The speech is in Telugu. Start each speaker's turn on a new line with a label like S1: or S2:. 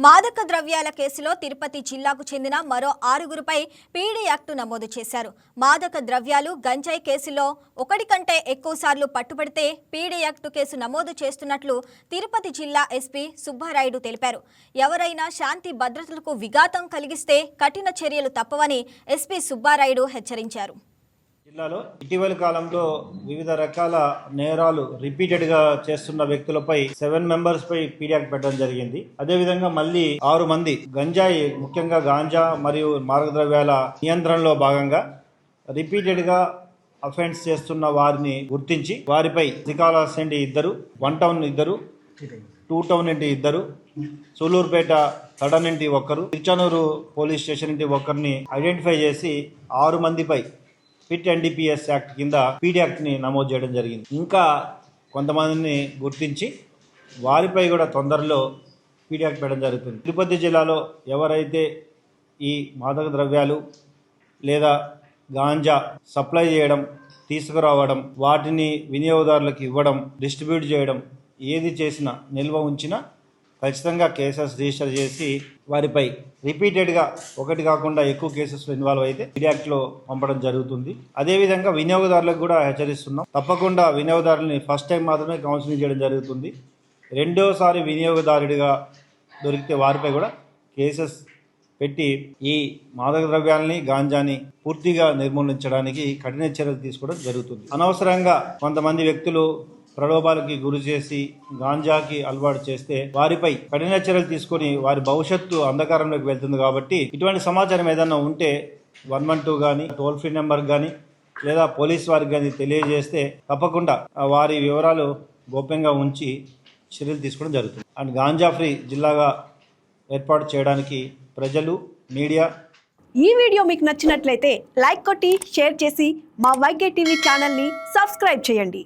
S1: మాదక ద్రవ్యాల కేసులో తిరుపతి జిల్లాకు చెందిన మరో 6గురుపై పీడీ యాక్ట్ నమోదు చేశారు. మాదక ద్రవ్యాలు గంజాయి కేసులో ఒకటి కంటే ఎక్కువసార్లు పట్టుబడితే పీడీ యాక్ట్ కేసు నమోదు చేస్తున్నట్లు తిరుపతి జిల్లా ఎస్పీ సుబ్బారాయుడు తెలిపారు. ఎవరైనా శాంతి భద్రతలకు విఘాతం కలిగిస్తే కఠిన చర్యలు తప్పవని ఎస్పీ సుబ్బారాయుడు హెచ్చరించారు.
S2: జిల్లాలో ఇటీవలి కాలంలో వివిధ రకాల నేరాలు రిపీటెడ్ గా చేస్తున్న వ్యక్తులపై 7 మెంబర్స్ పై పీడీ యాక్ట్ పెట్టడం జరిగింది. అదేవిధంగా మళ్ళీ 6 మంది గంజాయి, ముఖ్యంగా గాంజా మరియు మార్గద్రవ్యాల నియంత్రణలో భాగంగా రిపీటెడ్ గా అఫెన్స్ చేస్తున్న వారిని గుర్తించి వారిపై శ్రీకాళహస్తి నుండి 2, 1 టౌన్ 2, 2 టౌన్ నుండి 2, సూలూరుపేట తడ నుండి 1, తిరుచానూరు పోలీస్ స్టేషన్ నుండి 1ని ఐడెంటిఫై చేసి 6 మందిపై ఫిట్ ఎన్డీపీఎస్ యాక్ట్ కింద పీడీ యాక్ట్ని నమోదు చేయడం జరిగింది. ఇంకా కొంతమందిని గుర్తించి వారిపై కూడా తొందరలో పీడీ యాక్ట్ పెట్టడం జరుగుతుంది. తిరుపతి జిల్లాలో ఎవరైతే ఈ మాదక ద్రవ్యాలు లేదా గాంజా సప్లై చేయడం, తీసుకురావడం, వాటిని వినియోగదారులకు ఇవ్వడం, డిస్ట్రిబ్యూట్ చేయడం ఏది చేసినా, నిల్వ ఉంచినా ఖచ్చితంగా కేసెస్ రిజిస్టర్ చేసి వారిపై రిపీటెడ్గా ఒకటి కాకుండా ఎక్కువ కేసెస్లో ఇన్వాల్వ్ అయితే పీడీ యాక్ట్లో పంపడం జరుగుతుంది. అదేవిధంగా వినియోగదారులకు కూడా హెచ్చరిస్తున్నాం. తప్పకుండా వినియోగదారులని ఫస్ట్ టైం మాత్రమే కౌన్సిలింగ్ చేయడం జరుగుతుంది. రెండోసారి వినియోగదారుడిగా దొరికితే వారిపై కూడా కేసెస్ పెట్టి ఈ మాదక ద్రవ్యాలని, గాంజాని పూర్తిగా నిర్మూలించడానికి కఠిన చర్యలు తీసుకోవడం జరుగుతుంది. అనవసరంగా కొంతమంది వ్యక్తులు ప్రలోభాలకి గురి చేసి గాంజాకి అలవాటు చేస్తే వారిపై కఠిన చర్యలు తీసుకొని వారి భవిష్యత్తు అంధకారంలోకి వెళ్తుంది. కాబట్టి ఇటువంటి సమాచారం ఏదైనా ఉంటే 112 కానీ, టోల్ ఫ్రీ నెంబర్ కానీ లేదా పోలీస్ వారికి కానీ తెలియజేస్తే తప్పకుండా వారి వివరాలు గోప్యంగా ఉంచి చర్యలు తీసుకోవడం జరుగుతుంది. అండ్ గాంజా ఫ్రీ జిల్లాగా ఏర్పాటు చేయడానికి ప్రజలు, మీడియా.
S3: ఈ వీడియో మీకు నచ్చినట్లయితే లైక్ కొట్టి షేర్ చేసి మా వైకే టీవీ ఛానల్ని సబ్స్క్రైబ్ చేయండి.